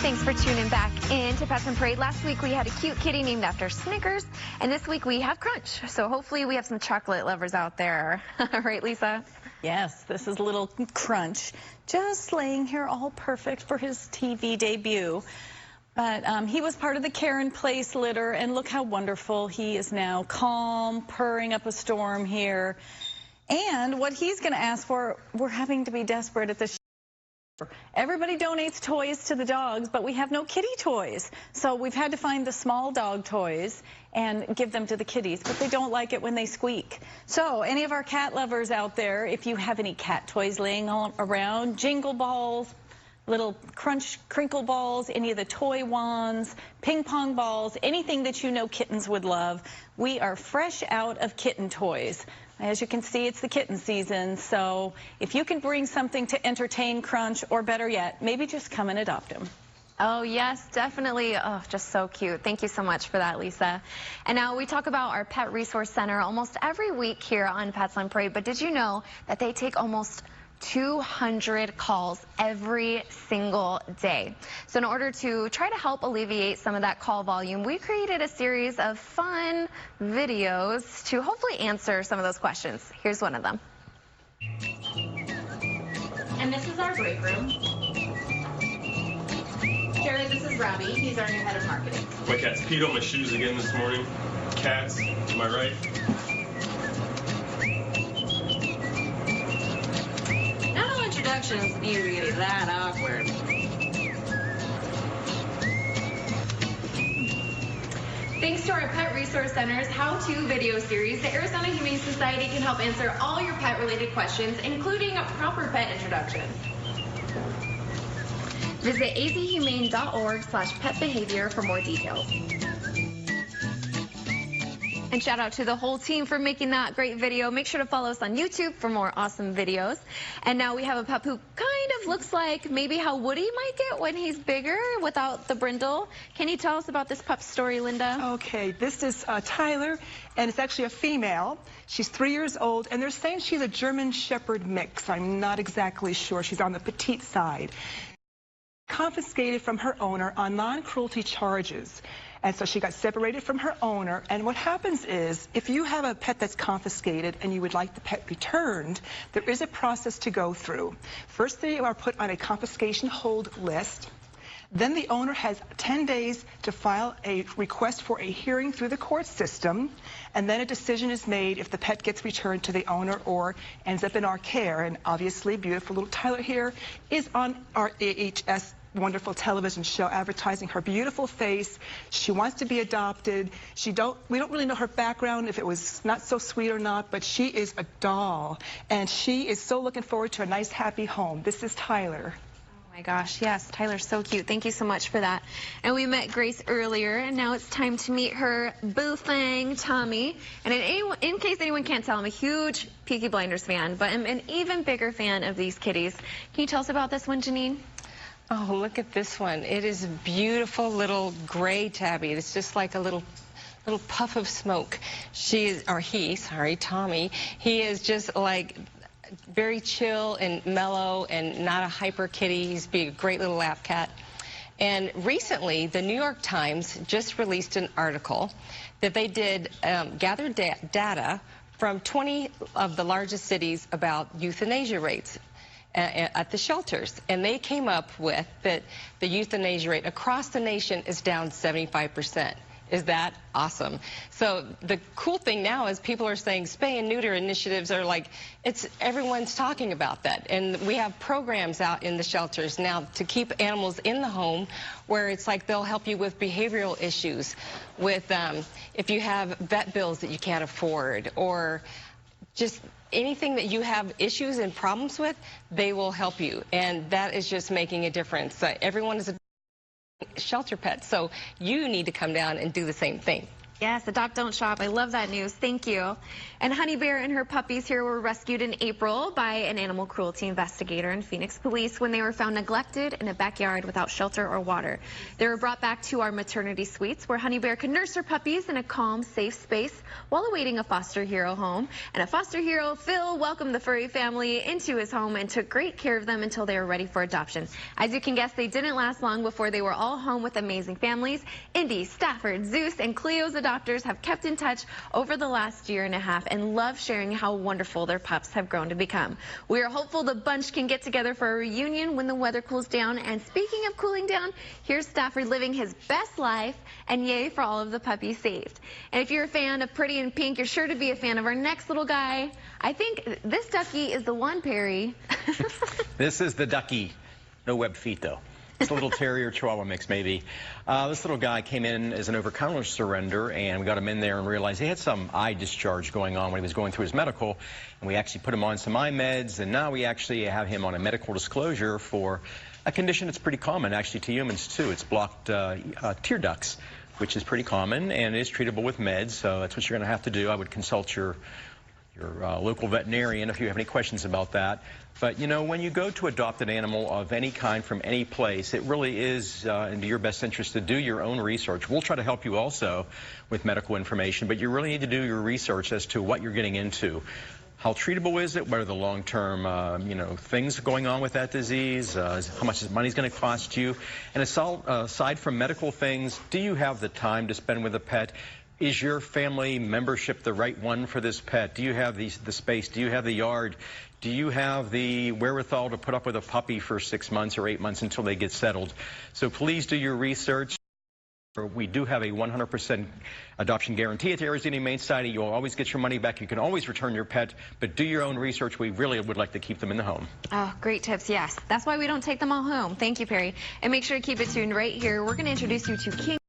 Thanks for tuning back in to Pets and Parade. Last week we had a cute kitty named after Snickers, and this week we have Crunch. So hopefully we have some chocolate lovers out there. Right, Lisa? Yes, this is little Crunch, just laying here all perfect for his TV debut. But he was part of the Karen Place litter, and look how wonderful he is now, calm, purring up a storm here. And what he's going to ask for, we're having to be desperate at this. Everybody donates toys to the dogs, but we have no kitty toys. So we've had to find the small dog toys and give them to the kitties, but they don't like it when they squeak. So any of our cat lovers out there, if you have any cat toys laying all around, jingle balls, little Crunch crinkle balls, any of the toy wands, ping pong balls, anything that you know kittens would love, we are fresh out of kitten toys. As you can see, it's the kitten season, so if you can bring something to entertain Crunch, or better yet, maybe just come and adopt him. Oh, yes, definitely. Oh, just so cute. Thank you so much for that, Lisa. And now we talk about our Pet Resource Center almost every week here on Pets on Parade, but did you know that they take almost 200 calls every single day? So in order to try to help alleviate some of that call volume, we created a series of fun videos to hopefully answer some of those questions. Here's one of them. And this is our break room. Jared, this is Robbie. He's our new head of marketing. My cat's peed on my shoes again this morning. Cats, am I right? Introductions need to be that awkward. Thanks to our Pet Resource Center's how-to video series, the Arizona Humane Society can help answer all your pet-related questions, including proper pet introductions. Visit azhumane.org/pet behavior for more details. And shout out to the whole team for making that great video. Make sure to follow us on YouTube for more awesome videos. And now we have a pup who kind of looks like maybe how Woody might get when he's bigger without the brindle. Can you tell us about this pup's story, Linda? Okay, this is Tyler, and it's actually a female. She's 3 years old, and they're saying she's a German Shepherd mix. I'm not exactly sure. She's on the petite side. Confiscated from her owner on non-cruelty charges. And so she got separated from her owner. And what happens is, if you have a pet that's confiscated and you would like the pet returned, there is a process to go through. First, they are put on a confiscation hold list. Then the owner has 10 days to file a request for a hearing through the court system. And then a decision is made if the pet gets returned to the owner or ends up in our care. And obviously, beautiful little Tyler here is on our AHS wonderful television show advertising her beautiful face. She wants to be adopted. We don't really know her background, if it was not so sweet or not, but she is a doll. And she is so looking forward to a nice, happy home. This is Tyler. Oh my gosh, yes, Tyler's so cute. Thank you so much for that. And we met Grace earlier, and now it's time to meet her boo thing, Tommy. And in case anyone can't tell, I'm a huge Peaky Blinders fan, but I'm an even bigger fan of these kitties. Can you tell us about this one, Janine? Oh, look at this one. It is a beautiful little gray tabby. It's just like a little puff of smoke. Tommy, he is just like very chill and mellow and not a hyper kitty. He's a great little lap cat. And recently, the New York Times just released an article that they did gather data from 20 of the largest cities about euthanasia rates at the shelters, and they came up with that the euthanasia rate across the nation is down 75%. Is that awesome? So the cool thing now is people are saying spay and neuter initiatives are like, everyone's talking about that. And we have programs out in the shelters now to keep animals in the home where it's like they'll help you with behavioral issues, with if you have vet bills that you can't afford, or just anything that you have issues and problems with, they will help you. And that is just making a difference. Everyone is a shelter pet, so you need to come down and do the same thing. Yes, adopt, don't shop. I love that news. Thank you. And Honey Bear and her puppies here were rescued in April by an animal cruelty investigator and Phoenix police when they were found neglected in a backyard without shelter or water. They were brought back to our maternity suites where Honey Bear could nurse her puppies in a calm, safe space while awaiting a foster hero home. And a foster hero, Phil, welcomed the furry family into his home and took great care of them until they were ready for adoption. As you can guess, they didn't last long before they were all home with amazing families. Indy, Stafford, Zeus, and Cleo's adopters have kept in touch over the last year and a half and love sharing how wonderful their pups have grown to become. We are hopeful the bunch can get together for a reunion when the weather cools down. And speaking of cooling down, here's Stafford living his best life, and yay for all of the puppies saved. And if you're a fan of Pretty in Pink, you're sure to be a fan of our next little guy. I think this ducky is the one, Perry. This is the ducky. No web feet, though. It's a little terrier chihuahua mix, maybe. This little guy came in as an over-counter surrender, and we got him in there and realized he had some eye discharge going on when he was going through his medical. And we actually put him on some eye meds, and now we actually have him on a medical disclosure for a condition that's pretty common, actually, to humans, too. It's blocked tear ducts, which is pretty common, and it is treatable with meds, so that's what you're going to have to do. I would consult your local veterinarian if you have any questions about that. But, you know, when you go to adopt an animal of any kind from any place, it really is into your best interest to do your own research. We'll try to help you also with medical information, but you really need to do your research as to what you're getting into. How treatable is it? What are the long-term, things going on with that disease? How much money is going to cost you? And aside from medical things, do you have the time to spend with a pet? Is your family membership the right one for this pet? Do you have the space? Do you have the yard? Do you have the wherewithal to put up with a puppy for 6 months or 8 months until they get settled? So please do your research. We do have a 100% adoption guarantee at the Arizona Humane Society. You'll always get your money back. You can always return your pet, but do your own research. We really would like to keep them in the home. Oh, great tips, yes. That's why we don't take them all home. Thank you, Perry. And make sure to keep it tuned right here. We're going to introduce you to King.